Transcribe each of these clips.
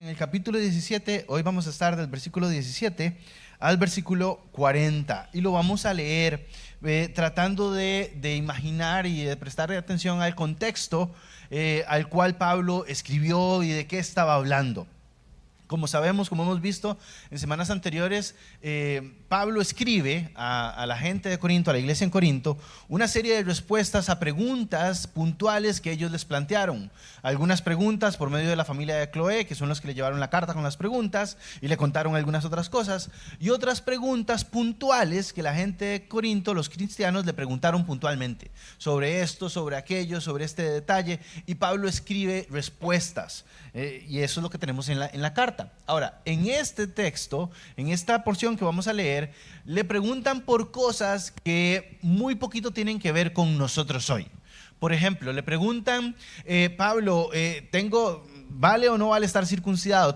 el capítulo 17, hoy vamos a estar del versículo 17 al versículo 40 y lo vamos a leer tratando de imaginar y de prestar atención al contexto al cual Pablo escribió y de qué estaba hablando. Como sabemos, como hemos visto en semanas anteriores, Pablo escribe a la gente de Corinto, a la iglesia en Corinto, una serie de respuestas a preguntas puntuales que ellos les plantearon. Algunas preguntas por medio de la familia de Cloé, que son los que le llevaron la carta con las preguntas y le contaron algunas otras cosas, y otras preguntas puntuales que la gente de Corinto, los cristianos, le preguntaron puntualmente sobre esto, sobre aquello, sobre este detalle, y Pablo escribe respuestas. Y eso es lo que tenemos en la carta. Ahora, en este texto, en esta porción que vamos a leer, le preguntan por cosas que muy poquito tienen que ver con nosotros hoy. Por ejemplo, le preguntan, Pablo, ¿vale o no vale estar circuncidado?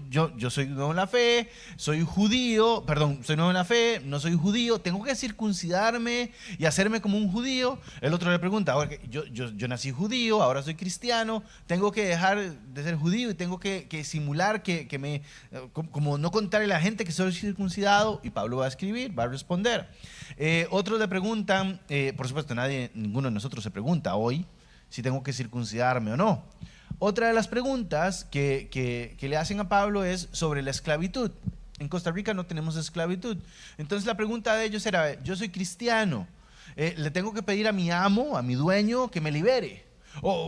Yo soy nuevo en la fe, soy judío, soy nuevo en la fe, no soy judío, ¿tengo que circuncidarme y hacerme como un judío? El otro le pregunta, yo nací judío, ahora soy cristiano, ¿tengo que dejar de ser judío y tengo que simular como no contarle a la gente que soy circuncidado? Y Pablo va a escribir, va a responder. Otros le preguntan, por supuesto ninguno de nosotros se pregunta hoy si tengo que circuncidarme o no. Otra de las preguntas que le hacen a Pablo es sobre la esclavitud. En Costa Rica no tenemos esclavitud. Entonces la pregunta de ellos era, yo soy cristiano, ¿le tengo que pedir a mi amo, a mi dueño, que me libere?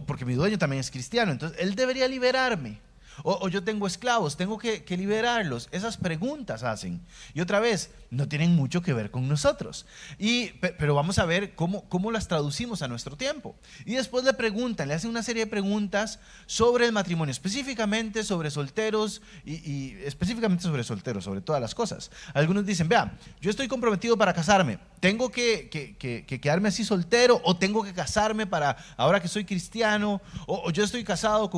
Porque mi dueño también es cristiano, entonces él debería liberarme. O yo tengo esclavos, tengo que liberarlos. Esas preguntas hacen. Y otra vez, no tienen mucho que ver con nosotros. Pero vamos a ver cómo las traducimos a nuestro tiempo. Y después le hacen una serie de preguntas sobre el matrimonio, específicamente sobre solteros y específicamente sobre solteros, sobre todas las cosas. Algunos dicen, vea, yo estoy comprometido para casarme. ¿Tengo que quedarme así soltero o tengo que casarme para ahora que soy cristiano? O yo estoy casado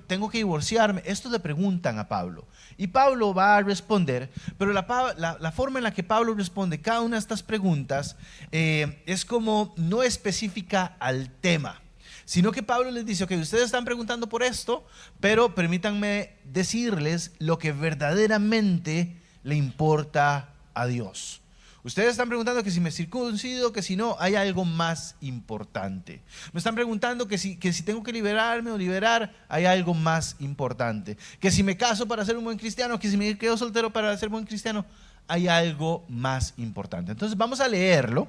tengo que divorciarme. Esto le preguntan a Pablo y Pablo va a responder, pero la forma en la que Pablo responde cada una de estas preguntas es como no específica al tema, sino que Pablo les dice, ok, ustedes están preguntando por esto, pero permítanme decirles lo que verdaderamente le importa a Dios. Ustedes están preguntando que si me circuncido, que si no, hay algo más importante. Me están preguntando que si tengo que liberarme o liberar, hay algo más importante. Que si me caso para ser un buen cristiano, que si me quedo soltero para ser buen cristiano, hay algo más importante. Entonces vamos a leerlo,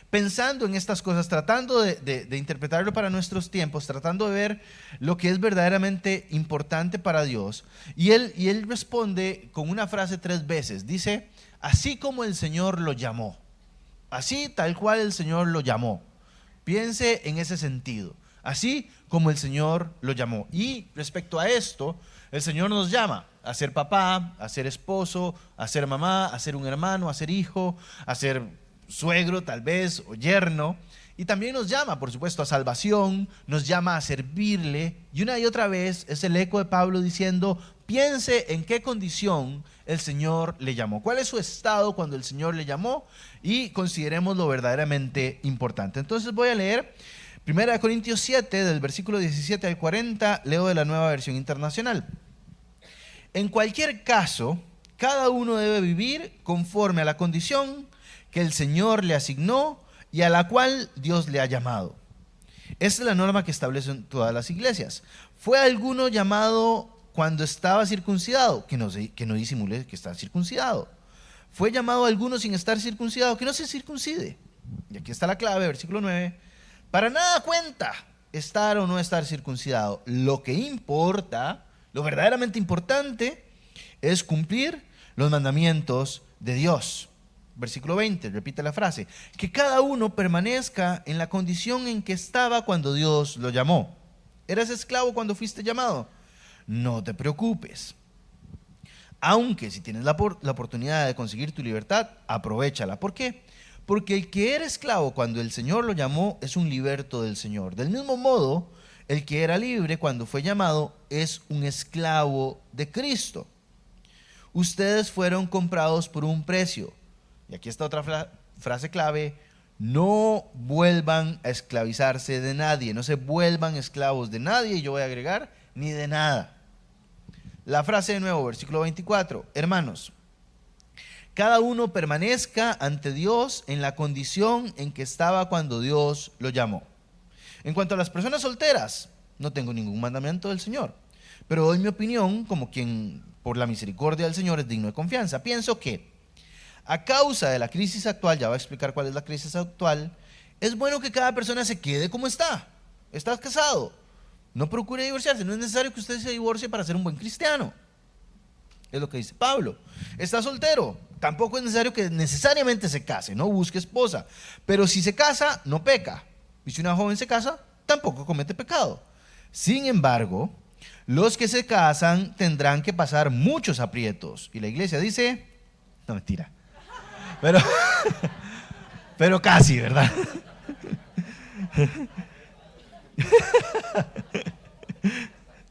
pensando en estas cosas, tratando de interpretarlo para nuestros tiempos, tratando de ver lo que es verdaderamente importante para Dios. Y él responde con una frase 3 veces. Dice, así como el Señor lo llamó. Así tal cual el Señor lo llamó. Piense en ese sentido. Así como el Señor lo llamó. Y respecto a esto, el Señor nos llama a ser papá, a ser esposo, a ser mamá, a ser un hermano, a ser hijo, a ser suegro tal vez o yerno. Y también nos llama, por supuesto, a salvación, nos llama a servirle. Y una y otra vez es el eco de Pablo diciendo, piense en qué condición el Señor le llamó. ¿Cuál es su estado cuando el Señor le llamó? Y consideremos lo verdaderamente importante. Entonces voy a leer 1 Corintios 7, del versículo 17 al 40, leo de la Nueva Versión Internacional. En cualquier caso, cada uno debe vivir conforme a la condición que el Señor le asignó y a la cual Dios le ha llamado. Esta es la norma que establecen todas las iglesias. ¿Fue alguno llamado cuando estaba circuncidado? Que no disimule que está circuncidado. ¿Fue llamado alguno sin estar circuncidado? Que no se circuncide. Y aquí está la clave, versículo 9. Para nada cuenta estar o no estar circuncidado. Lo que importa, lo verdaderamente importante, es cumplir los mandamientos de Dios. Versículo 20, repite la frase, que cada uno permanezca en la condición en que estaba cuando Dios lo llamó. ¿Eras esclavo cuando fuiste llamado? No te preocupes. Aunque si tienes la oportunidad de conseguir tu libertad, aprovéchala. ¿Por qué? Porque el que era esclavo cuando el Señor lo llamó es un liberto del Señor. Del mismo modo, el que era libre cuando fue llamado es un esclavo de Cristo. Ustedes fueron comprados por un precio. Y aquí está otra frase clave, no vuelvan a esclavizarse de nadie, no se vuelvan esclavos de nadie, y yo voy a agregar, ni de nada. la frase de nuevo, versículo 24. Hermanos, cada uno permanezca ante Dios en la condición en que estaba cuando Dios lo llamó. En cuanto a las personas solteras, no tengo ningún mandamiento del Señor, pero doy mi opinión como quien, por la misericordia del Señor, es digno de confianza. Pienso que, a causa de la crisis actual, ya voy a explicar cuál es la crisis actual, es bueno que cada persona se quede como está. Estás casado, no procure divorciarse, no es necesario que usted se divorcie para ser un buen cristiano. Es lo que dice Pablo. Está soltero, tampoco es necesario que necesariamente se case, no busque esposa. Pero si se casa, no peca. Y si una joven se casa, tampoco comete pecado. Sin embargo, los que se casan tendrán que pasar muchos aprietos. Y la iglesia dice, no, mentira. Pero casi, ¿verdad?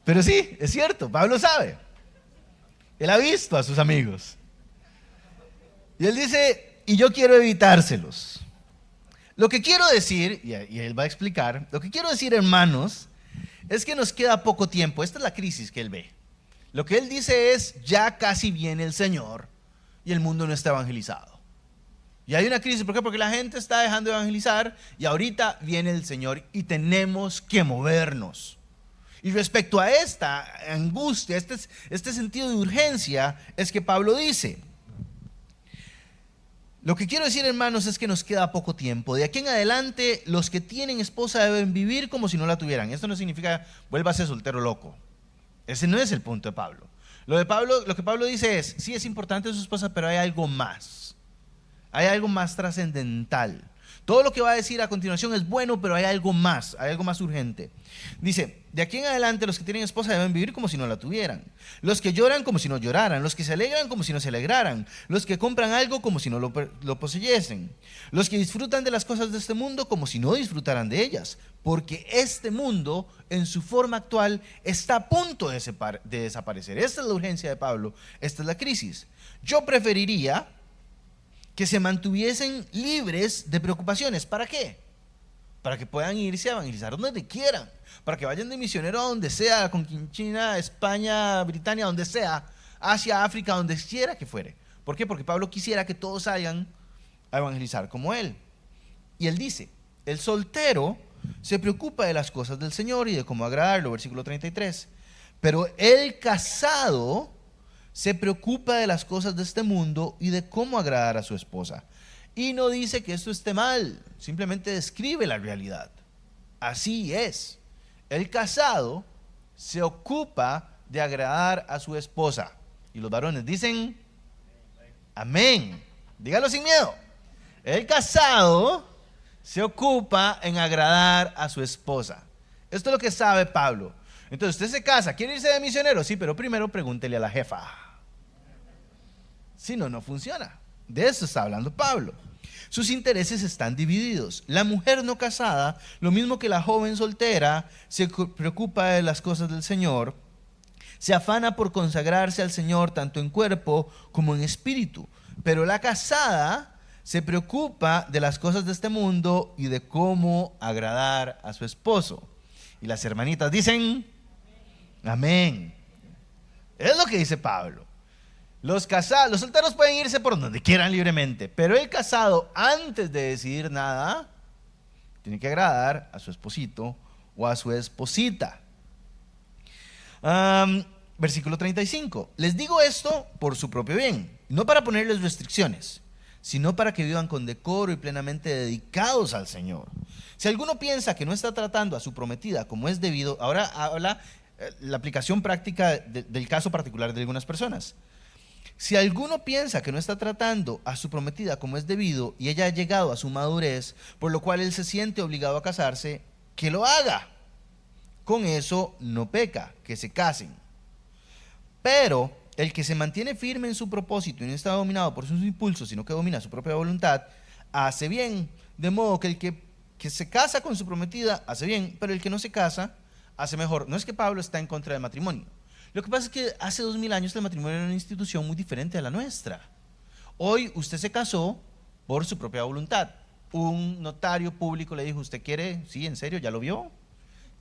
Pero sí, es cierto, Pablo sabe. Él ha visto a sus amigos. Y él dice, y yo quiero evitárselos. Lo que quiero decir, y él va a explicar, lo que quiero decir, hermanos, es que nos queda poco tiempo. Esta es la crisis que él ve. Lo que él dice es, ya casi viene el Señor y el mundo no está evangelizado. Y hay una crisis, ¿por qué? Porque la gente está dejando de evangelizar y ahorita viene el Señor y tenemos que movernos. Y respecto a esta angustia, este sentido de urgencia, es que Pablo dice, lo que quiero decir, hermanos, es que nos queda poco tiempo. De aquí en adelante, los que tienen esposa deben vivir como si no la tuvieran. Esto no significa vuélvase soltero loco. Ese no es el punto de Pablo. Lo que Pablo dice es, sí es importante su esposa, pero hay algo más. Hay algo más trascendental. Todo lo que va a decir a continuación es bueno, pero hay algo más urgente. Dice, de aquí en adelante los que tienen esposa deben vivir como si no la tuvieran. Los que lloran como si no lloraran. Los que se alegran como si no se alegraran. Los que compran algo como si no lo poseyesen. Los que disfrutan de las cosas de este mundo como si no disfrutaran de ellas. Porque este mundo, en su forma actual, está a punto de desaparecer. Esta es la urgencia de Pablo. Esta es la crisis. Yo preferiría que se mantuviesen libres de preocupaciones. ¿Para qué? Para que puedan irse a evangelizar donde quieran, para que vayan de misionero a donde sea, con China, España, Britania, donde sea, Asia, África, donde quiera que fuere. ¿Por qué? Porque Pablo quisiera que todos vayan a evangelizar como él. Y él dice, el soltero se preocupa de las cosas del Señor y de cómo agradarlo, versículo 33. Pero el casado se preocupa de las cosas de este mundo y de cómo agradar a su esposa. Y no dice que esto esté mal, simplemente describe la realidad. Así es. El casado se ocupa de agradar a su esposa. Y los varones dicen, amén. Dígalo sin miedo. El casado se ocupa en agradar a su esposa. Esto es lo que sabe Pablo. Entonces usted se casa, quiere irse de misionero, sí, pero primero pregúntele a la jefa. Si no, no funciona. De eso está hablando Pablo. Sus intereses están divididos. La mujer no casada, lo mismo que la joven soltera, se preocupa de las cosas del Señor, se afana por consagrarse al Señor tanto en cuerpo como en espíritu. Pero la casada se preocupa de las cosas de este mundo y de cómo agradar a su esposo. Y las hermanitas dicen, amén. Es lo que dice Pablo. Los solteros pueden irse por donde quieran libremente, pero el casado, antes de decidir nada, tiene que agradar a su esposito o a su esposita. Versículo 35. Les digo esto por su propio bien, no para ponerles restricciones, sino para que vivan con decoro y plenamente dedicados al Señor. Si alguno piensa que no está tratando a su prometida como es debido, ahora habla la aplicación práctica del caso particular de algunas personas. Si alguno piensa que no está tratando a su prometida como es debido y ella ha llegado a su madurez, por lo cual él se siente obligado a casarse, que lo haga. Con eso no peca, que se casen. Pero el que se mantiene firme en su propósito y no está dominado por sus impulsos, sino que domina su propia voluntad, hace bien. De modo que el que se casa con su prometida hace bien, pero el que no se casa hace mejor. No es que Pablo está en contra del matrimonio. Lo que pasa es que hace 2000 años el matrimonio era una institución muy diferente a la nuestra. Hoy usted se casó por su propia voluntad. Un notario público le dijo, ¿usted quiere? Sí, ¿en serio? ¿Ya lo vio?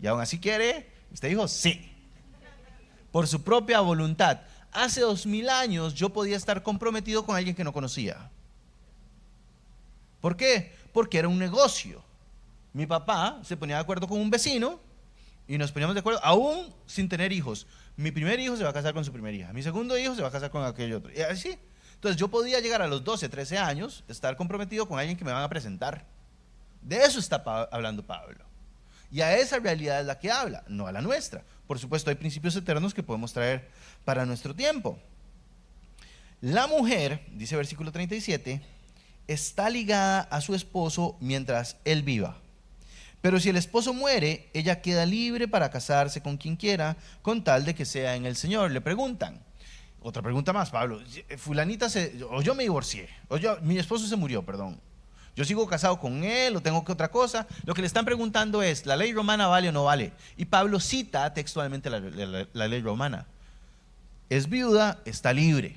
¿Y aún así quiere? Usted dijo, sí. por su propia voluntad. Hace 2000 años yo podía estar comprometido con alguien que no conocía. ¿Por qué? Porque era un negocio. Mi papá se ponía de acuerdo con un vecino y nos poníamos de acuerdo, aún sin tener hijos. Mi primer hijo se va a casar con su primera hija. Mi segundo hijo se va a casar con aquel otro. Y así. Entonces yo podía llegar a los 12, 13 años, estar comprometido con alguien que me van a presentar. De eso está hablando Pablo. Y a esa realidad es la que habla, no a la nuestra. Por supuesto, hay principios eternos que podemos traer para nuestro tiempo. La mujer, dice versículo 37, está ligada a su esposo mientras él viva. Pero si el esposo muere, ella queda libre para casarse con quien quiera, con tal de que sea en el Señor. Le preguntan, otra pregunta más, Pablo, fulanita o yo me divorcié, mi esposo se murió, perdón. Yo sigo casado con él o tengo que otra cosa. Lo que le están preguntando es, ¿la ley romana vale o no vale? Y Pablo cita textualmente la ley romana. Es viuda, está libre.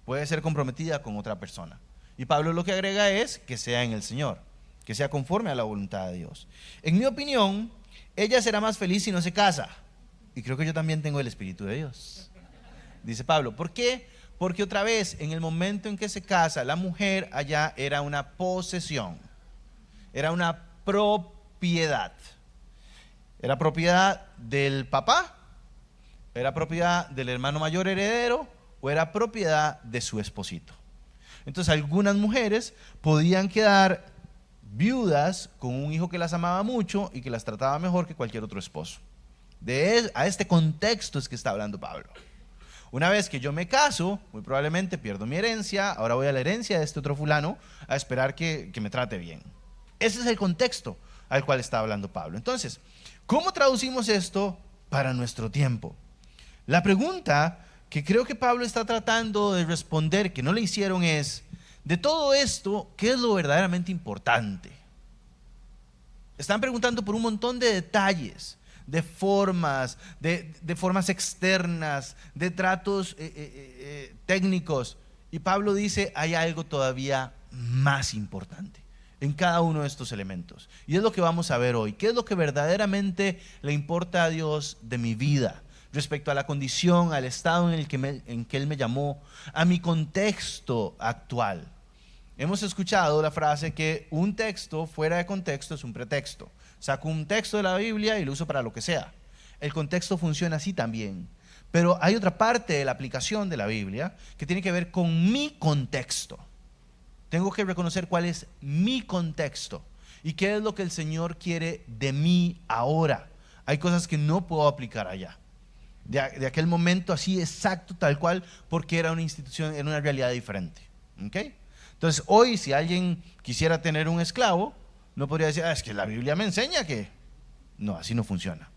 Puede ser comprometida con otra persona. Y Pablo lo que agrega es que sea en el Señor, que sea conforme a la voluntad de Dios. En mi opinión, ella será más feliz si no se casa. Y creo que yo también tengo el Espíritu de Dios. Dice Pablo, ¿por qué? Porque otra vez, en el momento en que se casa, la mujer allá era una posesión, era una propiedad. Era propiedad del papá, era propiedad del hermano mayor heredero o era propiedad de su esposito. Entonces algunas mujeres podían quedar viudas con un hijo que las amaba mucho y que las trataba mejor que cualquier otro esposo. A este contexto es que está hablando Pablo. Una vez que yo me caso, muy probablemente pierdo mi herencia, ahora voy a la herencia de este otro fulano a esperar que me trate bien. Ese es el contexto al cual está hablando Pablo. Entonces, ¿cómo traducimos esto para nuestro tiempo? La pregunta que creo que Pablo está tratando de responder, que no le hicieron, es, de todo esto, ¿qué es lo verdaderamente importante? Están preguntando por un montón de detalles, de formas, de formas externas, de tratos técnicos. Y Pablo dice, hay algo todavía más importante en cada uno de estos elementos. Y es lo que vamos a ver hoy. ¿Qué es lo que verdaderamente le importa a Dios de mi vida? Respecto a la condición, al estado en que Él me llamó, a mi contexto actual. Hemos escuchado la frase que un texto fuera de contexto es un pretexto. Saco un texto de la Biblia y lo uso para lo que sea. El contexto funciona así también. Pero hay otra parte de la aplicación de la Biblia que tiene que ver con mi contexto. Tengo que reconocer cuál es mi contexto y qué es lo que el Señor quiere de mí ahora. Hay cosas que no puedo aplicar allá. De aquel momento así exacto, tal cual, porque era una institución, era una realidad diferente. ¿Okay? Entonces, hoy si alguien quisiera tener un esclavo, no podría decir, es que la Biblia me enseña que... No, así no funciona.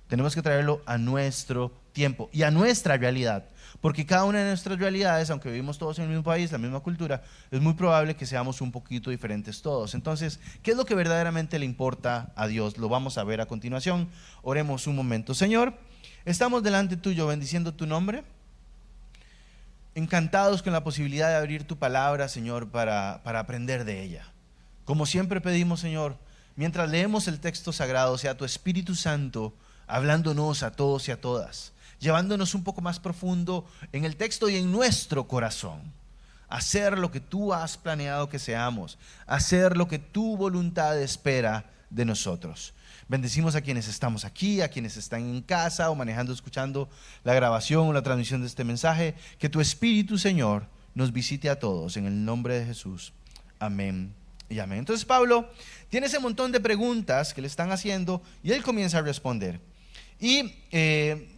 Tenemos que traerlo a nuestro tiempo y a nuestra realidad, porque cada una de nuestras realidades, aunque vivimos todos en el mismo país, la misma cultura, es muy probable que seamos un poquito diferentes todos. Entonces, ¿qué es lo que verdaderamente le importa a Dios? Lo vamos a ver a continuación. Oremos un momento. Señor, estamos delante tuyo bendiciendo tu nombre, encantados con la posibilidad de abrir tu palabra, Señor, para aprender de ella. Como siempre pedimos, Señor, mientras leemos el texto sagrado, sea tu Espíritu Santo hablándonos a todos y a todas, llevándonos un poco más profundo en el texto y en nuestro corazón. Hacer lo que tú has planeado que seamos, hacer lo que tu voluntad espera de nosotros. Bendecimos a quienes estamos aquí, a quienes están en casa o manejando, escuchando la grabación o la transmisión de este mensaje. Que tu Espíritu, Señor, nos visite a todos en el nombre de Jesús. Amén y amén. Entonces Pablo tiene ese montón de preguntas que le están haciendo y él comienza a responder. Y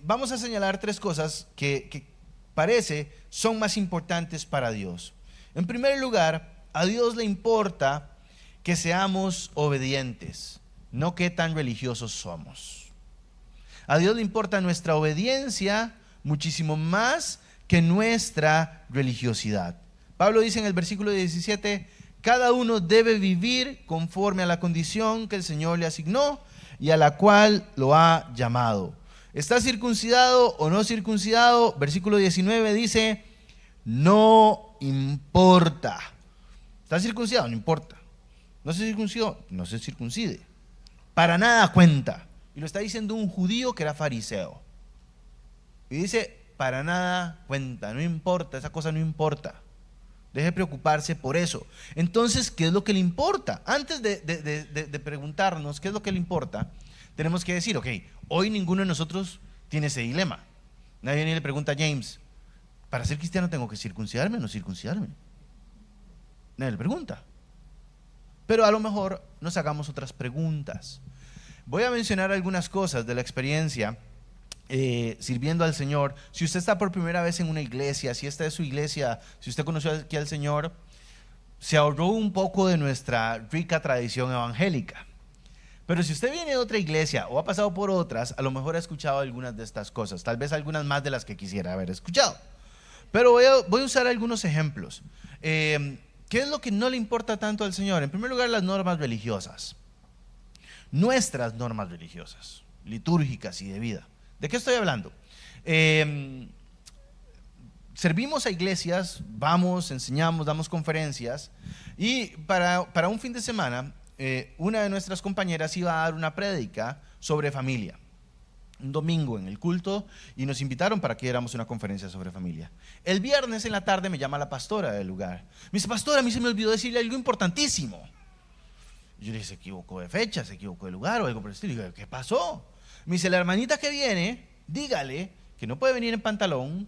vamos a señalar tres cosas que parece son más importantes para Dios. En primer lugar, a Dios le importa que seamos obedientes, no qué tan religiosos somos. A Dios le importa nuestra obediencia muchísimo más que nuestra religiosidad. Pablo dice en el versículo 17, cada uno debe vivir conforme a la condición que el Señor le asignó y a la cual lo ha llamado. ¿Está circuncidado o no circuncidado? Versículo 19 dice, no importa. ¿Está circuncidado? No importa. ¿No se circuncidó? No se circuncide. Para nada cuenta. Y lo está diciendo un judío que era fariseo. Y dice, para nada cuenta, no importa, esa cosa no importa. Deje de preocuparse por eso. Entonces, ¿qué es lo que le importa? Antes de preguntarnos qué es lo que le importa, tenemos que decir, ok, hoy ninguno de nosotros tiene ese dilema. Nadie ni le pregunta a James, ¿para ser cristiano tengo que circuncidarme o no circuncidarme? Nadie le pregunta. Pero a lo mejor nos hagamos otras preguntas. Voy a mencionar algunas cosas de la experiencia sirviendo al Señor. Si usted está por primera vez en una iglesia, si esta es su iglesia, si usted conoció aquí al Señor, se ahorró un poco de nuestra rica tradición evangélica. Pero si usted viene de otra iglesia o ha pasado por otras, a lo mejor ha escuchado algunas de estas cosas, tal vez algunas más de las que quisiera haber escuchado. Pero voy a usar algunos ejemplos. ¿Qué es lo que no le importa tanto al Señor? En primer lugar, las normas religiosas. Nuestras normas religiosas, litúrgicas y de vida. ¿De qué estoy hablando? Servimos a iglesias, vamos, enseñamos, damos conferencias y para un fin de semana una de nuestras compañeras iba a dar una prédica sobre familia. Un domingo en el culto y nos invitaron para que diéramos una conferencia sobre familia. El viernes en la tarde me llama la pastora del lugar. Me dice, pastora, a mí se me olvidó decirle algo importantísimo. Yo le dije, se equivocó de fecha, se equivocó de lugar o algo por el estilo. Y digo, ¿qué pasó? Me dice, la hermanita que viene, dígale que no puede venir en pantalón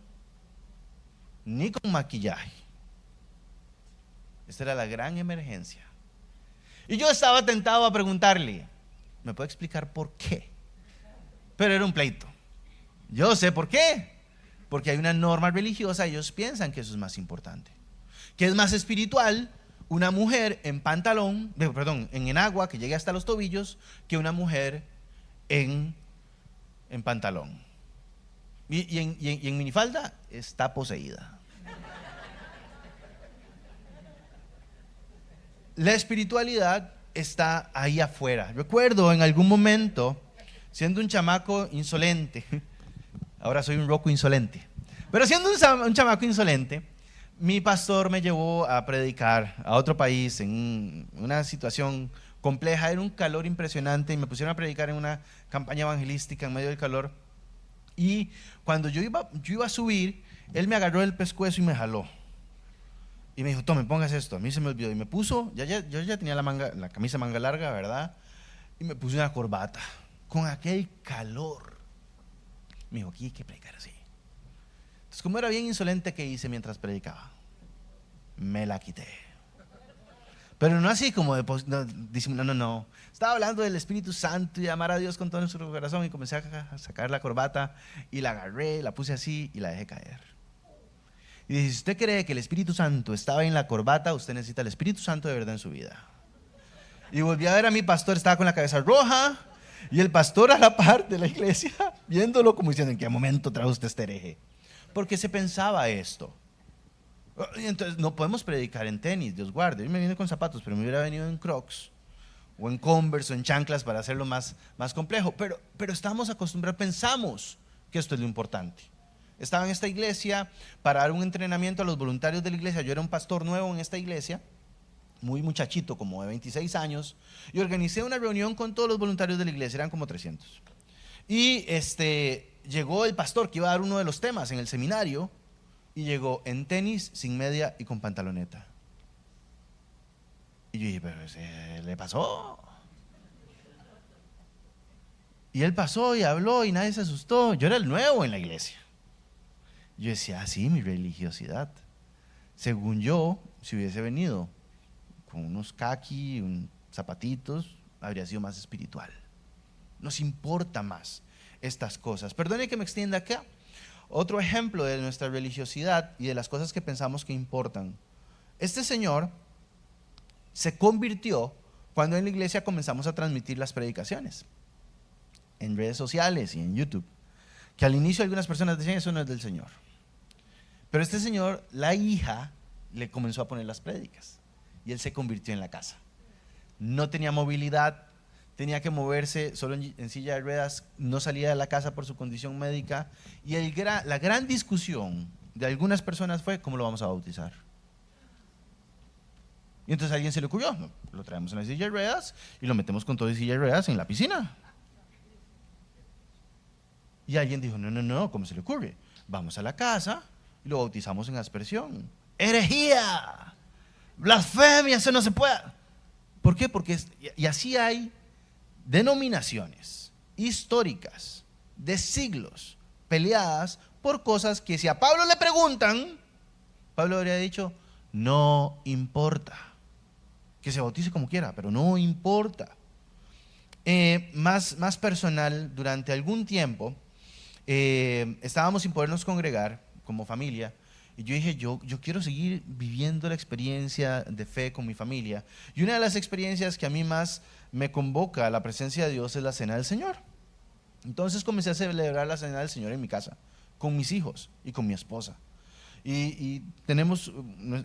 ni con maquillaje. Esta era la gran emergencia. Y yo estaba tentado a preguntarle, ¿me puede explicar por qué? Pero era un pleito. Yo sé por qué. Porque hay una norma religiosa, ellos piensan que eso es más importante. Que es más espiritual una mujer en pantalón, en enagua que llegue hasta los tobillos, que una mujer en pantalón. Y en minifalda está poseída. La espiritualidad está ahí afuera. Recuerdo en algún momento, siendo un chamaco insolente, ahora soy un roco insolente, pero siendo un chamaco insolente, mi pastor me llevó a predicar a otro país en una situación compleja, era un calor impresionante y me pusieron a predicar en una campaña evangelística en medio del calor. Y cuando yo iba a subir, él me agarró el pescuezo y me jaló. Y me dijo, tome, pongas esto. A mí se me olvidó. Y me puso, yo ya tenía la camisa manga larga, ¿verdad? Y me puse una corbata con aquel calor. Me dijo, aquí hay que predicar así. Entonces, como era bien insolente, ¿qué hice mientras predicaba? Me la quité. Pero no así como disimulando, no. Estaba hablando del Espíritu Santo y de amar a Dios con todo nuestro corazón y comencé a sacar la corbata y la agarré, la puse así y la dejé caer. Y dice, si usted cree que el Espíritu Santo estaba en la corbata, usted necesita el Espíritu Santo de verdad en su vida. Y volví a ver a mi pastor, estaba con la cabeza roja y el pastor a la par de la iglesia, viéndolo como diciendo, ¿en qué momento trae usted este hereje? Porque se pensaba esto. Entonces no podemos predicar en tenis, Dios guarde. Yo me vine con zapatos, pero me hubiera venido en Crocs o en Converse o en chanclas para hacerlo más complejo. Pero estamos acostumbrados, pensamos que esto es lo importante. Estaba en esta iglesia para dar un entrenamiento a los voluntarios de la iglesia. Yo era un pastor nuevo en esta iglesia, muy muchachito, como de 26 años, y organicé una reunión con todos los voluntarios de la iglesia, eran como 300. Y llegó el pastor que iba a dar uno de los temas en el seminario, y llegó en tenis, sin media y con pantaloneta. Y yo dije, pero ¿se le pasó? Y él pasó y habló y nadie se asustó. Yo era el nuevo en la iglesia. Yo decía, sí, mi religiosidad. Según yo, si hubiese venido con unos kaki, zapatitos, habría sido más espiritual. Nos importa más estas cosas. Perdone que me extienda acá. Otro ejemplo de nuestra religiosidad y de las cosas que pensamos que importan. Este señor se convirtió cuando en la iglesia comenzamos a transmitir las predicaciones en redes sociales y en YouTube. Que al inicio algunas personas decían, eso no es del Señor. Pero este señor, la hija, le comenzó a poner las prédicas y él se convirtió en la casa. No tenía movilidad, tenía que moverse solo en silla de ruedas, no salía de la casa por su condición médica. Y la gran discusión de algunas personas fue, ¿cómo lo vamos a bautizar? Y entonces a alguien se le ocurrió, no, lo traemos en la silla de ruedas y lo metemos con todo y silla de ruedas en la piscina. Y alguien dijo, no, no, no, ¿cómo se le ocurre? Vamos a la casa y lo bautizamos en aspersión. ¡Herejía! ¡Blasfemia! ¡Eso no se puede! ¿Por qué? Porque, y así hay denominaciones históricas de siglos peleadas por cosas que si a Pablo le preguntan, Pablo habría dicho, no importa, que se bautice como quiera, pero no importa. Más personal, durante algún tiempo estábamos sin podernos congregar como familia, y yo dije, yo quiero seguir viviendo la experiencia de fe con mi familia, y una de las experiencias que a mí más me convoca a la presencia de Dios es la Cena del Señor. Entonces comencé a celebrar la Cena del Señor en mi casa, con mis hijos y con mi esposa. Y tenemos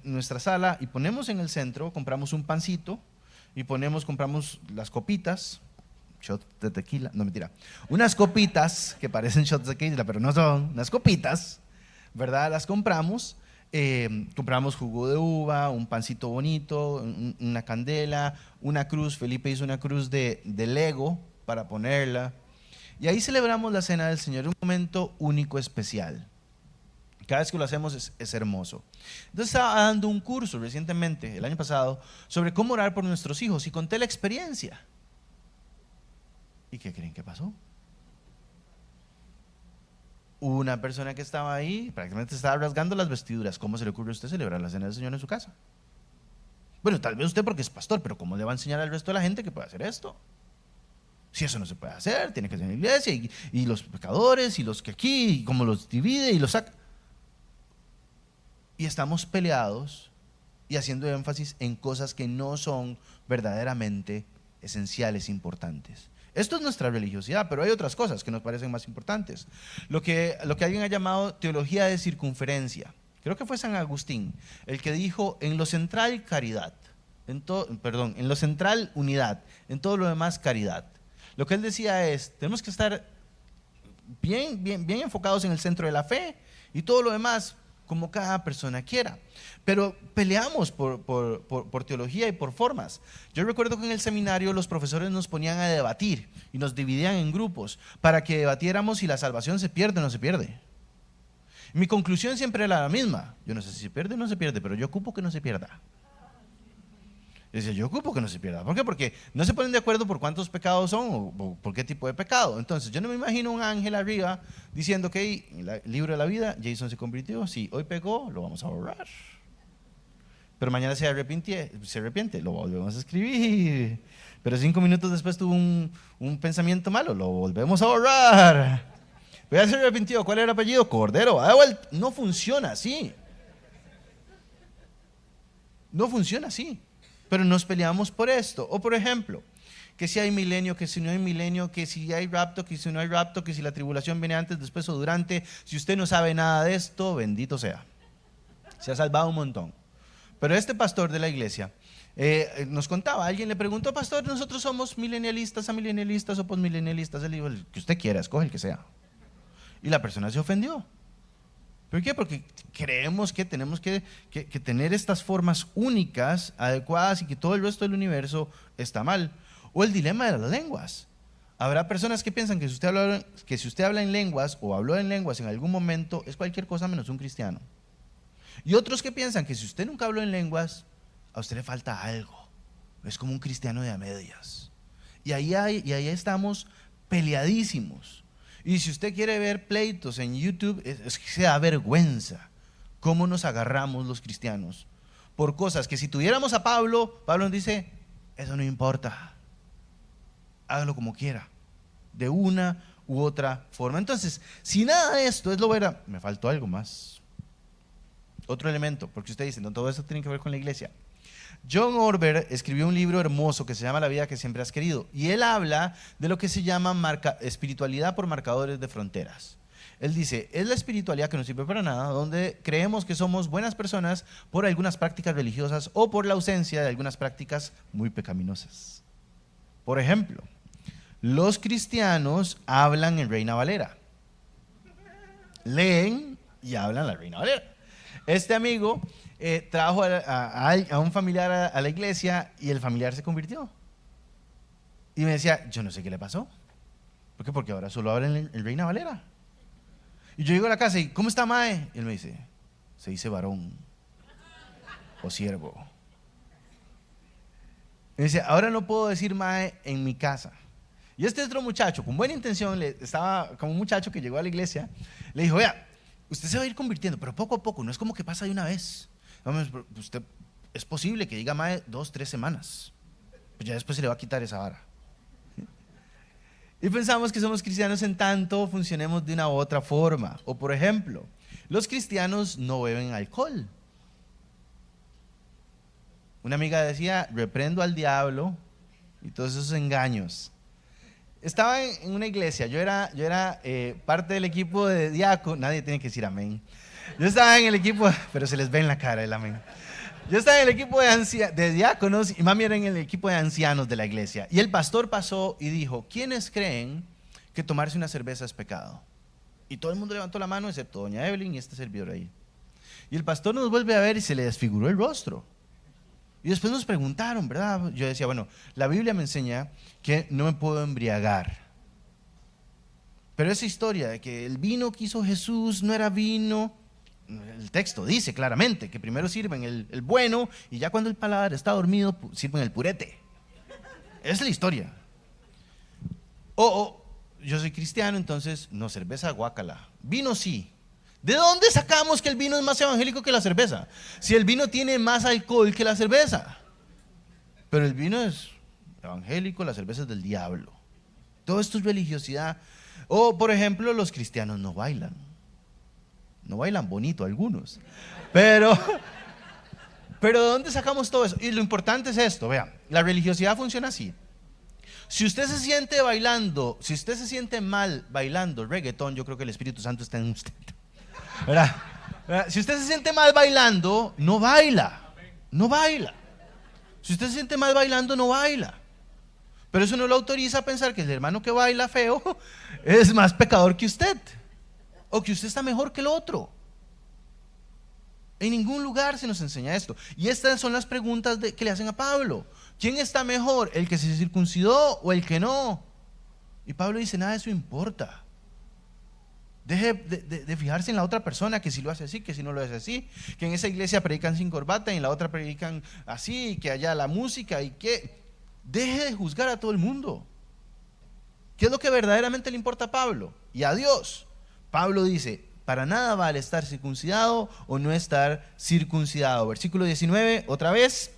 nuestra sala y ponemos en el centro, compramos un pancito y compramos las copitas, shot de tequila, no mentira, unas copitas que parecen shots de tequila, pero no son, unas copitas, ¿verdad? Las compramos, compramos jugo de uva, un pancito bonito, una candela, una cruz. Felipe hizo una cruz de Lego para ponerla. Y ahí celebramos la Cena del Señor, un momento único, especial. Cada vez que lo hacemos es hermoso. Entonces estaba dando un curso recientemente, el año pasado, sobre cómo orar por nuestros hijos y conté la experiencia. ¿Y qué creen que pasó? Una persona que estaba ahí prácticamente estaba rasgando las vestiduras. ¿Cómo se le ocurre a usted celebrar la Cena del Señor en su casa? Bueno, tal vez usted porque es pastor, pero ¿cómo le va a enseñar al resto de la gente que puede hacer esto? Si eso no se puede hacer, tiene que ser en la iglesia, y los pecadores, y los que aquí, y cómo los divide y los saca. Y estamos peleados y haciendo énfasis en cosas que no son verdaderamente esenciales, importantes. Esto es nuestra religiosidad, pero hay otras cosas que nos parecen más importantes. Lo que alguien ha llamado teología de circunferencia. Creo que fue San Agustín el que dijo, en lo central caridad, en lo central unidad, en todo lo demás caridad. Lo que él decía es, tenemos que estar bien enfocados en el centro de la fe y todo lo demás como cada persona quiera. Pero peleamos por teología y por formas. Yo recuerdo que en el seminario los profesores nos ponían a debatir y nos dividían en grupos para que debatiéramos si la salvación se pierde o no se pierde. Mi conclusión siempre era la misma. Yo no sé si se pierde o no se pierde, pero yo ocupo que no se pierda. Dice, yo ocupo que no se pierda. ¿Por qué? Porque no se ponen de acuerdo por cuántos pecados son o por qué tipo de pecado. Entonces, yo no me imagino un ángel arriba diciendo que en el libro de la vida, Jason se convirtió. Sí, hoy pecó, lo vamos a borrar. Pero mañana se arrepiente, lo volvemos a escribir. Pero 5 minutos después tuvo un pensamiento malo, lo volvemos a borrar. Ya se arrepintió. ¿Cuál era el apellido? Cordero. No funciona así. No funciona así. Pero nos peleamos por esto. O por ejemplo, que si hay milenio, que si no hay milenio, que si hay rapto, que si no hay rapto, que si la tribulación viene antes, después o durante. Si usted no sabe nada de esto, bendito sea. Se ha salvado un montón. Pero este pastor de la iglesia nos contaba, alguien le preguntó, pastor, nosotros somos milenialistas, amilenialistas o posmilenialistas. Él dijo, el que usted quiera, escoge el que sea. Y la persona se ofendió. ¿Por qué? Porque creemos que tenemos que tener estas formas únicas, adecuadas, y que todo el resto del universo está mal. O el dilema de las lenguas. Habrá personas que piensan que si usted habla en lenguas o habló en lenguas en algún momento, es cualquier cosa menos un cristiano. Y otros que piensan que si usted nunca habló en lenguas, a usted le falta algo. Es como un cristiano de a medias. Y ahí estamos peleadísimos. Y si usted quiere ver pleitos en YouTube, es que se da vergüenza cómo nos agarramos los cristianos por cosas que si tuviéramos a Pablo nos dice, eso no importa, hágalo como quiera, de una u otra forma. Entonces, si nada de esto es lo verdad, me faltó algo más. Otro elemento, porque usted dice, no, todo esto tiene que ver con la iglesia. John Orber escribió un libro hermoso que se llama La vida que siempre has querido, y él habla de lo que se llama espiritualidad por marcadores de fronteras. Él dice, es la espiritualidad que no sirve para nada, donde creemos que somos buenas personas por algunas prácticas religiosas o por la ausencia de algunas prácticas muy pecaminosas. Por ejemplo, los cristianos hablan en Reina Valera, leen y hablan la Reina Valera. Este amigo trajo a un familiar a la iglesia y el familiar se convirtió. Y me decía, yo no sé qué le pasó, ¿Por qué? Porque ahora solo hablan en Reina Valera. Y yo llego a la casa y, ¿cómo está, mae? Y él me dice, se dice varón o siervo. Y me dice, ahora no puedo decir mae en mi casa. Y este otro muchacho, con buena intención, estaba como un muchacho que llegó a la iglesia, le dijo, vea, usted se va a ir convirtiendo, pero poco a poco, no es como que pasa de una vez. Vamos, usted, es posible que diga mae 2, 3 semanas. Pues ya después se le va a quitar esa vara. Y pensamos que somos cristianos en tanto funcionemos de una u otra forma. O por ejemplo, los cristianos no beben alcohol. Una amiga decía, reprendo al diablo y todos esos engaños. Estaba en una iglesia, yo era parte del equipo de diáconos, nadie tiene que decir amén. Yo estaba en el equipo, pero se les ve en la cara el amén. Yo estaba en el equipo de diáconos y mami era en el equipo de ancianos de la iglesia. Y el pastor pasó y dijo, ¿quiénes creen que tomarse una cerveza es pecado? Y todo el mundo levantó la mano, excepto doña Evelyn y este servidor ahí. Y el pastor nos vuelve a ver y se le desfiguró el rostro. Y después nos preguntaron, ¿verdad? Yo decía, bueno, la Biblia me enseña que no me puedo embriagar. Pero esa historia de que el vino que hizo Jesús no era vino, el texto dice claramente que primero sirven el bueno y ya cuando el paladar está dormido sirven el purete. Esa es la historia. Yo soy cristiano, entonces no, cerveza guácala. Vino sí. ¿De dónde sacamos que el vino es más evangélico que la cerveza? Si el vino tiene más alcohol que la cerveza. Pero el vino es evangélico, la cerveza es del diablo. Todo esto es religiosidad. O por ejemplo, los cristianos no bailan. No bailan bonito algunos. Pero ¿de dónde sacamos todo eso? Y lo importante es esto, vean, la religiosidad funciona así. Si usted se siente bailando, si usted se siente mal bailando reggaetón, yo creo que el Espíritu Santo está en usted. ¿Verdad? Si usted se siente mal bailando, no baila. No baila. Si usted se siente mal bailando, no baila. Pero eso no lo autoriza a pensar que el hermano que baila feo es más pecador que usted. O que usted está mejor que el otro. En ningún lugar se nos enseña esto. Y estas son las preguntas que le hacen a Pablo. ¿Quién está mejor, el que se circuncidó o el que no? Y Pablo dice, nada de eso importa. Deje de fijarse en la otra persona, que si lo hace así, que si no lo hace así, que en esa iglesia predican sin corbata y en la otra predican así, que allá la música y que... Deje de juzgar a todo el mundo. ¿Qué es lo que verdaderamente le importa a Pablo? Y a Dios. Pablo dice, para nada vale estar circuncidado o no estar circuncidado. Versículo 19, otra vez.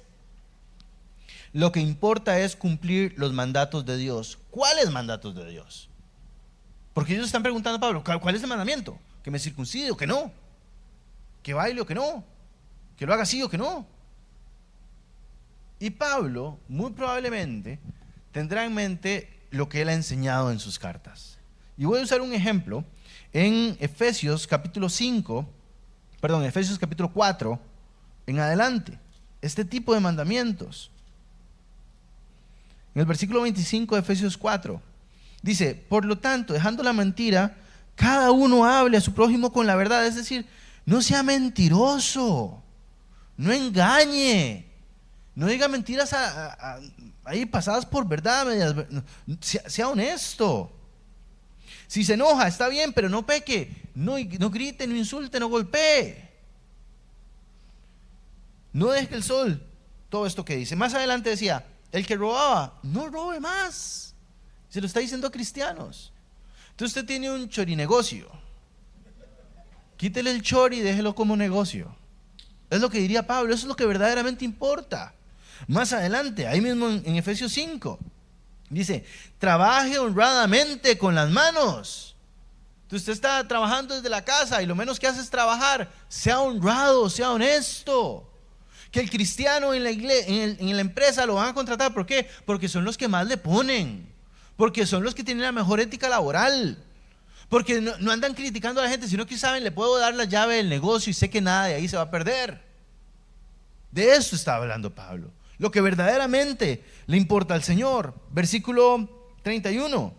Lo que importa es cumplir los mandatos de Dios. ¿Cuáles mandatos de Dios? Porque ellos están preguntando a Pablo, ¿cuál es el mandamiento? ¿Que me circuncide o que no? ¿Que baile o que no? ¿Que lo haga así o que no? Y Pablo, muy probablemente, tendrá en mente lo que él ha enseñado en sus cartas. Y voy a usar un ejemplo en Efesios capítulo 4, en adelante. Este tipo de mandamientos. En el versículo 25 de Efesios 4, dice, por lo tanto, dejando la mentira, cada uno hable a su prójimo con la verdad. Es decir, no sea mentiroso, no engañe. No diga mentiras ahí pasadas por verdad, sea honesto. Si se enoja, está bien, pero no peque. No grite, no insulte, no golpee. No deje el sol. Todo esto que dice. Más adelante decía, el que robaba, no robe más. Se lo está diciendo a cristianos. Entonces usted tiene un chorinegocio. Quítele el chori y déjelo como negocio. Es lo que diría Pablo, eso es lo que verdaderamente importa. Más adelante, ahí mismo en Efesios 5, dice, trabaje honradamente con las manos. Entonces usted está trabajando desde la casa y lo menos que hace es trabajar. Sea honrado, sea honesto. Que el cristiano en la empresa lo van a contratar, ¿por qué? Porque son los que más le ponen. Porque son los que tienen la mejor ética laboral. Porque no andan criticando a la gente, sino que saben, le puedo dar la llave del negocio y sé que nada de ahí se va a perder. De eso está hablando Pablo. Lo que verdaderamente le importa al Señor. Versículo 31.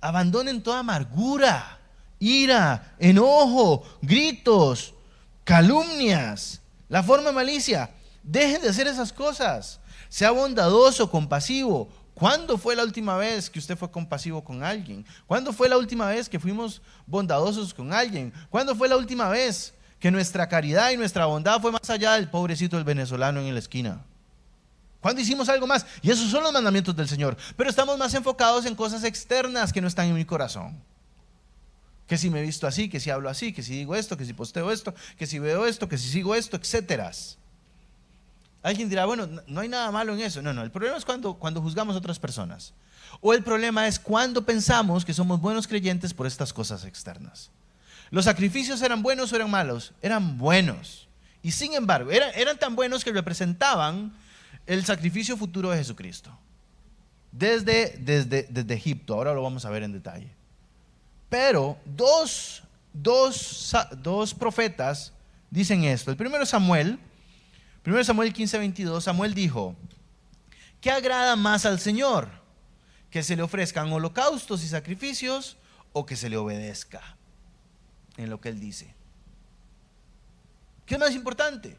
Abandonen toda amargura, ira, enojo, gritos, calumnias, la forma de malicia. Dejen de hacer esas cosas. Sea bondadoso, compasivo, ¿Cuándo fue la última vez que usted fue compasivo con alguien? ¿Cuándo fue la última vez que fuimos bondadosos con alguien? ¿Cuándo fue la última vez que nuestra caridad y nuestra bondad fue más allá del pobrecito del venezolano en la esquina? ¿Cuándo hicimos algo más? Y esos son los mandamientos del Señor. Pero estamos más enfocados en cosas externas que no están en mi corazón. Que si me he visto así, que si hablo así, que si digo esto, que si posteo esto, que si veo esto, que si sigo esto, etcétera. Alguien dirá, bueno, no hay nada malo en eso. No, el problema es cuando juzgamos a otras personas. O el problema es cuando pensamos que somos buenos creyentes por estas cosas externas. ¿Los sacrificios eran buenos o eran malos? Eran buenos. Y sin embargo, eran tan buenos que representaban el sacrificio futuro de Jesucristo. Desde Egipto, ahora lo vamos a ver en detalle. Pero dos profetas dicen esto. El primero es Samuel. 1 Samuel 15:22, Samuel dijo: ¿qué agrada más al Señor? ¿Que se le ofrezcan holocaustos y sacrificios o que se le obedezca en lo que Él dice? ¿Qué es más importante?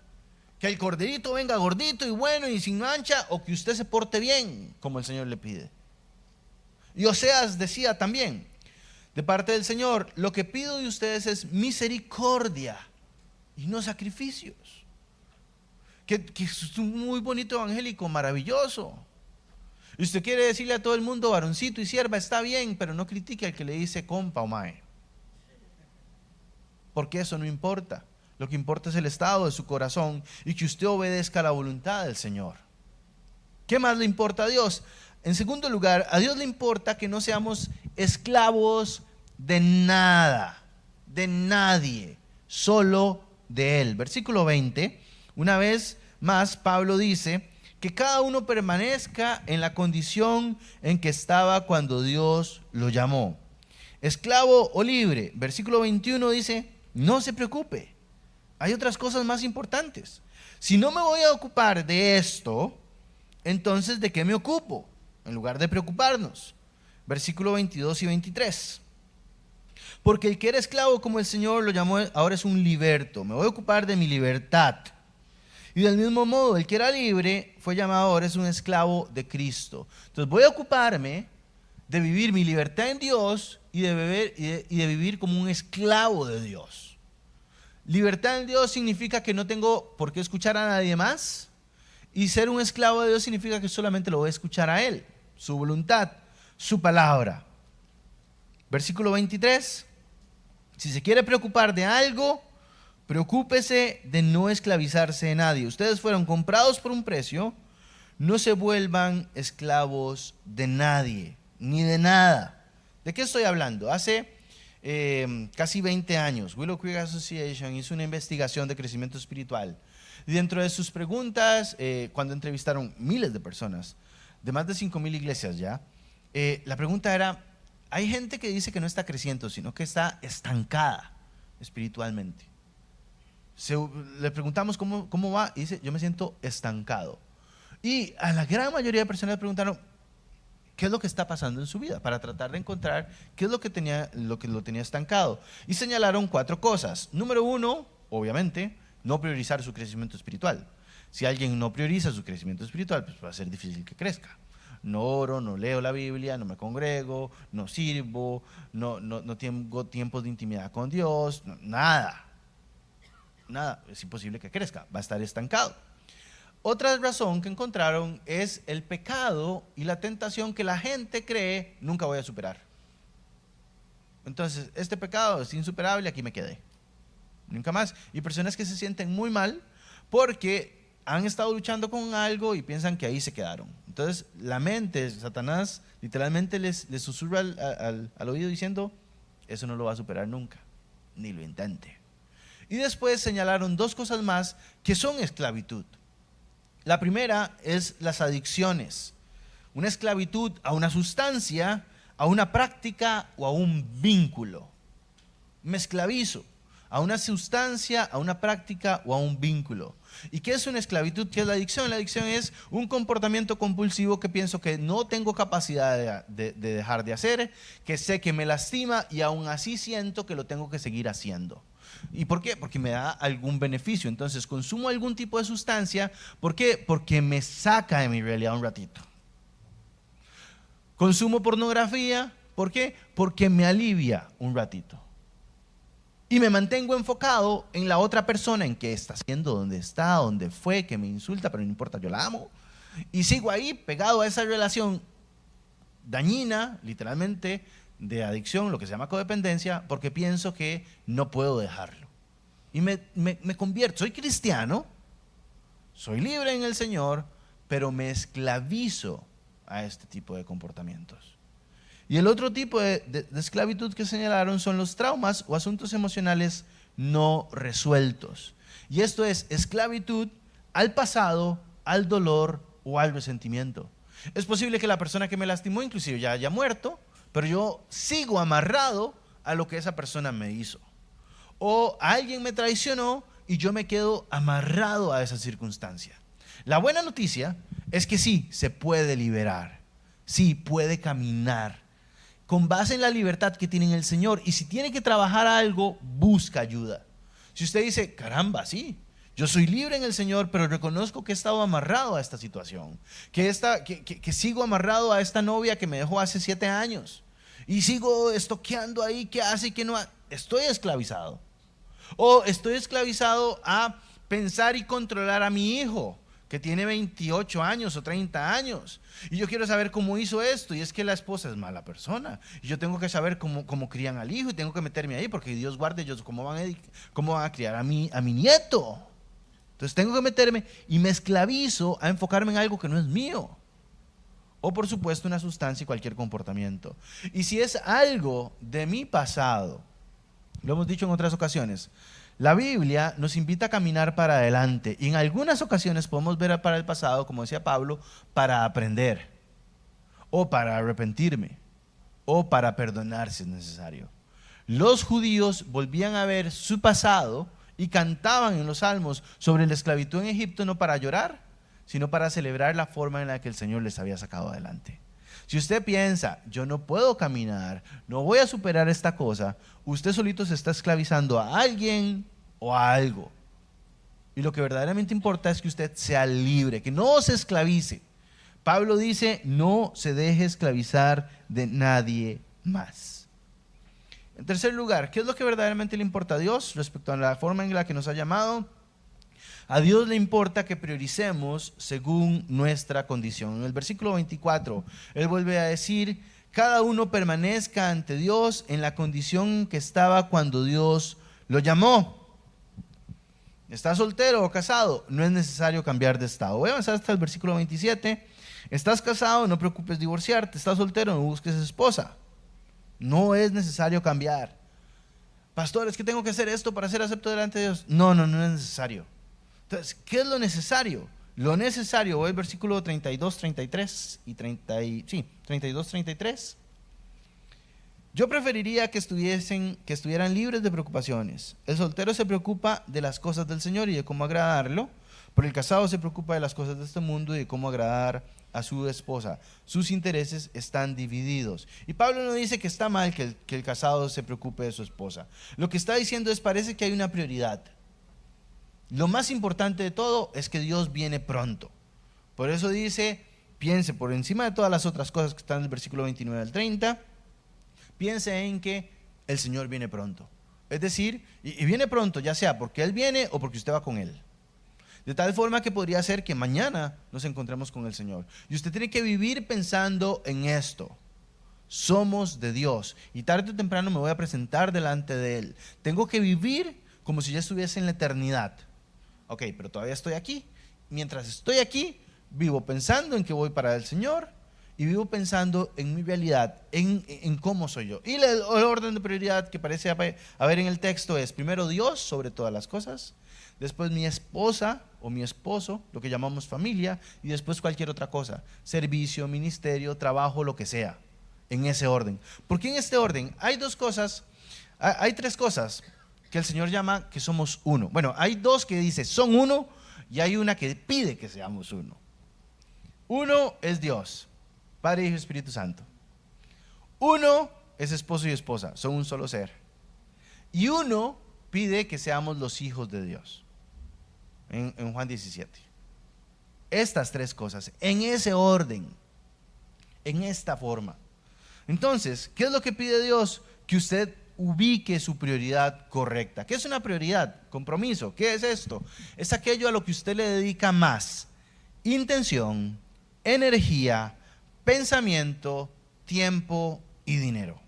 ¿Que el corderito venga gordito y bueno y sin mancha, o que usted se porte bien como el Señor le pide? Y Oseas decía también, de parte del Señor: lo que pido de ustedes es misericordia y no sacrificios. Que es un muy bonito evangélico, maravilloso. Y usted quiere decirle a todo el mundo, varoncito y sierva, está bien, pero no critique al que le dice compa o mae. Porque eso no importa. Lo que importa es el estado de su corazón y que usted obedezca a la voluntad del Señor. ¿Qué más le importa a Dios? En segundo lugar, a Dios le importa que no seamos esclavos de nada, de nadie, solo de Él. Versículo 20. Una vez más, Pablo dice que cada uno permanezca en la condición en que estaba cuando Dios lo llamó. Esclavo o libre. Versículo 21 dice: no se preocupe, hay otras cosas más importantes. Si no me voy a ocupar de esto, entonces ¿de qué me ocupo? En lugar de preocuparnos. Versículo 22 y 23. Porque el que era esclavo como el Señor lo llamó, ahora es un liberto. Me voy a ocupar de mi libertad. Y del mismo modo, el que era libre fue llamado ahora es un esclavo de Cristo. Entonces voy a ocuparme de vivir mi libertad en Dios y de vivir como un esclavo de Dios. Libertad en Dios significa que no tengo por qué escuchar a nadie más. Y ser un esclavo de Dios significa que solamente lo voy a escuchar a Él, su voluntad, su palabra. Versículo 23. Si se quiere preocupar de algo, preocúpese de no esclavizarse de nadie. Ustedes fueron comprados por un precio. No se vuelvan esclavos de nadie, ni de nada. ¿De qué estoy hablando? Hace casi 20 años, Willow Creek Association hizo una investigación de crecimiento espiritual. Y dentro de sus preguntas, cuando entrevistaron miles de personas, de más de 5,000 iglesias ya, la pregunta era: hay gente que dice que no está creciendo, sino que está estancada espiritualmente. Le preguntamos cómo va y dice: yo me siento estancado. Y a la gran mayoría de personas le preguntaron qué es lo que está pasando en su vida, para tratar de encontrar qué es lo que lo tenía estancado. Y señalaron 4 cosas. Número 1, obviamente, no priorizar su crecimiento espiritual. Si alguien no prioriza su crecimiento espiritual, pues va a ser difícil que crezca. No oro, no leo la Biblia, no me congrego, no sirvo, no tengo tiempos de intimidad con Dios, nada, es imposible que crezca, va a estar estancado. Otra razón que encontraron es el pecado y la tentación que la gente cree nunca voy a superar. Entonces, este pecado es insuperable, aquí me quedé, nunca más. Y personas que se sienten muy mal porque han estado luchando con algo y piensan que ahí se quedaron. Entonces, la mente, Satanás, literalmente les susurra al oído diciendo: eso no lo va a superar nunca, ni lo intente. Y después señalaron 2 cosas más que son esclavitud. La primera es las adicciones. Una esclavitud a una sustancia, a una práctica o a un vínculo. Me esclavizo a una sustancia, a una práctica o a un vínculo. ¿Y qué es una esclavitud? ¿Qué es la adicción? La adicción es un comportamiento compulsivo que pienso que no tengo capacidad de dejar de hacer, que sé que me lastima y aún así siento que lo tengo que seguir haciendo. ¿Y por qué? Porque me da algún beneficio. Entonces consumo algún tipo de sustancia. ¿Por qué? Porque me saca de mi realidad un ratito. Consumo pornografía, ¿por qué? Porque me alivia un ratito. Y me mantengo enfocado en la otra persona, en qué está haciendo, dónde está, dónde fue, que me insulta, pero no importa, yo la amo. Y sigo ahí pegado a esa relación dañina, literalmente, de adicción, lo que se llama codependencia, porque pienso que no puedo dejarlo. Y me convierto, soy cristiano, soy libre en el Señor, pero me esclavizo a este tipo de comportamientos. Y el otro tipo de esclavitud que señalaron son los traumas o asuntos emocionales no resueltos. Y esto es esclavitud al pasado, al dolor o al resentimiento. Es posible que la persona que me lastimó inclusive ya haya muerto, pero yo sigo amarrado a lo que esa persona me hizo. O alguien me traicionó y yo me quedo amarrado a esa circunstancia. La buena noticia es que sí, se puede liberar, sí, puede caminar con base en la libertad que tiene en el Señor. Y si tiene que trabajar algo, busca ayuda. Si usted dice, caramba, sí, yo soy libre en el Señor, pero reconozco que he estado amarrado a esta situación, que sigo amarrado a esta novia que me dejó hace 7 años y sigo estoqueando ahí qué hace y qué no hace, estoy esclavizado. O estoy esclavizado a pensar y controlar a mi hijo, que tiene 28 años o 30 años. Y yo quiero saber cómo hizo esto. Y es que la esposa es mala persona. Y yo tengo que saber cómo crían al hijo. Y tengo que meterme ahí porque Dios guarde ellos cómo van a criar a mi nieto. Entonces tengo que meterme y me esclavizo a enfocarme en algo que no es mío. O por supuesto una sustancia y cualquier comportamiento. Y si es algo de mi pasado, lo hemos dicho en otras ocasiones, la Biblia nos invita a caminar para adelante y en algunas ocasiones podemos ver para el pasado, como decía Pablo, para aprender o para arrepentirme o para perdonar si es necesario. Los judíos volvían a ver su pasado y cantaban en los salmos sobre la esclavitud en Egipto no para llorar, sino para celebrar la forma en la que el Señor les había sacado adelante. Si usted piensa, yo no puedo caminar, no voy a superar esta cosa, usted solito se está esclavizando a alguien o a algo. Y lo que verdaderamente importa es que usted sea libre, que no se esclavice. Pablo dice, no se deje esclavizar de nadie más. En tercer lugar, ¿qué es lo que verdaderamente le importa a Dios respecto a la forma en la que nos ha llamado? A Dios le importa que prioricemos según nuestra condición. En el versículo 24, Él vuelve a decir, cada uno permanezca ante Dios en la condición que estaba cuando Dios lo llamó. ¿Estás soltero o casado? No es necesario cambiar de estado. Voy a avanzar hasta el versículo 27. ¿Estás casado? No preocupes divorciarte. ¿Estás soltero? No busques esposa. No es necesario cambiar. Pastor, es que tengo que hacer esto para ser acepto delante de Dios. No es necesario. Entonces, ¿qué es lo necesario? Lo necesario, voy al versículo 32, 33 y 32, 33. Yo preferiría que estuvieran libres de preocupaciones. El soltero se preocupa de las cosas del Señor y de cómo agradarlo, pero el casado se preocupa de las cosas de este mundo y de cómo agradar a su esposa. Sus intereses están divididos. Y Pablo no dice que está mal que el casado se preocupe de su esposa. Lo que está diciendo es, parece que hay una prioridad. Lo más importante de todo es que Dios viene pronto. Por eso dice, piense por encima de todas las otras cosas que están en el versículo 29 al 30, piense en que el Señor viene pronto. Es decir, y viene pronto, ya sea porque Él viene o porque usted va con Él. De tal forma que podría ser que mañana nos encontremos con el Señor. Y usted tiene que vivir pensando en esto. Somos de Dios y tarde o temprano me voy a presentar delante de Él. Tengo que vivir como si ya estuviese en la eternidad. Ok, pero todavía estoy aquí. Mientras estoy aquí, vivo pensando en que voy para el Señor y vivo pensando en mi realidad, en cómo soy yo. Y el orden de prioridad que parece haber en el texto es primero Dios sobre todas las cosas, después mi esposa o mi esposo, lo que llamamos familia, y después cualquier otra cosa, servicio, ministerio, trabajo, lo que sea, en ese orden. ¿Por qué en este orden? Hay tres cosas que el Señor llama que somos uno. Bueno, hay dos que dice son uno y hay una que pide que seamos uno. Uno es Dios, Padre, Hijo y Espíritu Santo. Uno es esposo y esposa, son un solo ser. Y uno pide que seamos los hijos de Dios. En Juan 17. Estas tres cosas, en ese orden, en esta forma. Entonces, ¿qué es lo que pide Dios? Que usted ubique su prioridad correcta. ¿Qué es una prioridad? Compromiso. ¿Qué es esto? Es aquello a lo que usted le dedica más intención, energía, pensamiento, tiempo y dinero.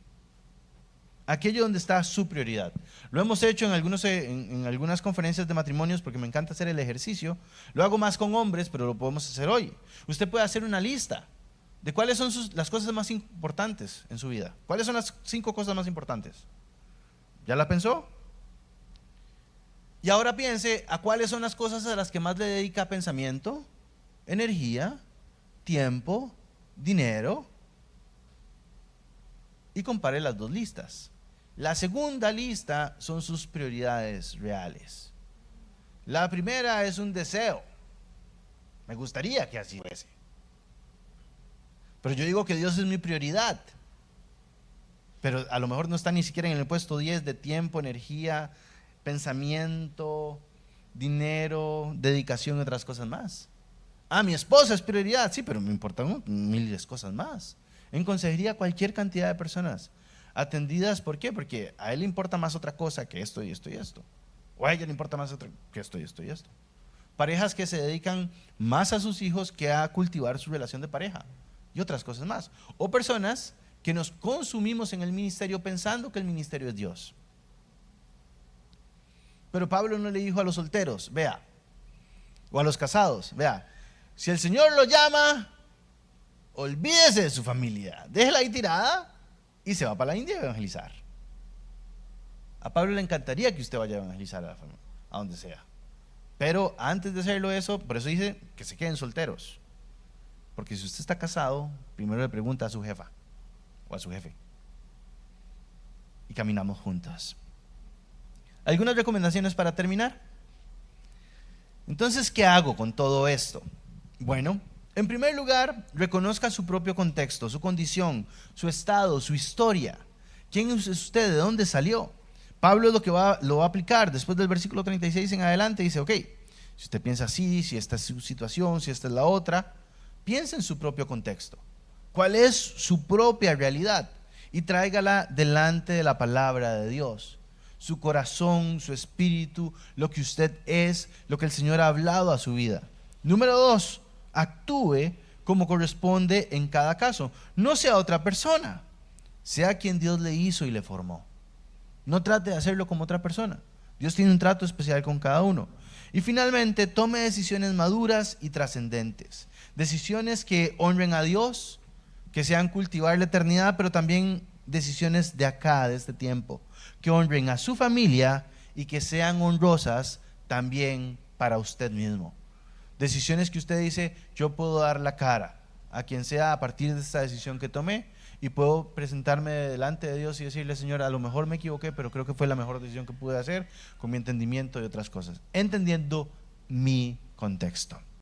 Aquello donde está su prioridad. Lo hemos hecho en algunas conferencias de matrimonios porque me encanta hacer el ejercicio. Lo hago más con hombres, pero lo podemos hacer hoy. Usted puede hacer una lista de cuáles son las cosas más importantes en su vida. ¿Cuáles son las 5 cosas más importantes? ¿Ya la pensó? Y ahora piense a cuáles son las cosas a las que más le dedica pensamiento, energía, tiempo, dinero, y compare las 2 listas. La segunda lista son sus prioridades reales. La primera es un deseo. Me gustaría que así fuese. Pero yo digo que Dios es mi prioridad. Pero a lo mejor no está ni siquiera en el puesto 10 de tiempo, energía, pensamiento, dinero, dedicación y otras cosas más. Mi esposa es prioridad, sí, pero me importan miles de cosas más. En consejería cualquier cantidad de personas atendidas, ¿por qué? Porque a él le importa más otra cosa que esto y esto y esto. O a ella le importa más otra que esto y esto y esto. Parejas que se dedican más a sus hijos que a cultivar su relación de pareja y otras cosas más. O personas que nos consumimos en el ministerio pensando que el ministerio es Dios. Pero Pablo no le dijo a los solteros, vea, o a los casados, vea, si el Señor lo llama, olvídese de su familia, déjela ahí tirada y se va para la India a evangelizar. A Pablo le encantaría que usted vaya a evangelizar a la familia, a donde sea. Pero antes de hacerlo eso, por eso dice que se queden solteros. Porque si usted está casado, primero le pregunta a su jefa o a su jefe. Y caminamos juntos. ¿Algunas recomendaciones para terminar? Entonces, ¿qué hago con todo esto? Bueno, en primer lugar, reconozca su propio contexto, su condición, su estado, su historia. ¿Quién es usted? ¿De dónde salió? Pablo es lo va a aplicar después del versículo 36 en adelante. Dice, ok, si usted piensa así, si esta es su situación, si esta es la otra, piensa en su propio contexto. ¿Cuál es su propia realidad? Y tráigala delante de la palabra de Dios. Su corazón, su espíritu, lo que usted es, lo que el Señor ha hablado a su vida. Número 2, actúe como corresponde en cada caso. No sea otra persona, sea quien Dios le hizo y le formó. No trate de hacerlo como otra persona. Dios tiene un trato especial con cada uno. Y finalmente, tome decisiones maduras y trascendentes. Decisiones que honren a Dios, que sean cultivar la eternidad, pero también decisiones de acá, de este tiempo, que honren a su familia y que sean honrosas también para usted mismo. Decisiones que usted dice, yo puedo dar la cara a quien sea a partir de esta decisión que tomé y puedo presentarme delante de Dios y decirle, Señor, a lo mejor me equivoqué, pero creo que fue la mejor decisión que pude hacer con mi entendimiento y otras cosas, entendiendo mi contexto.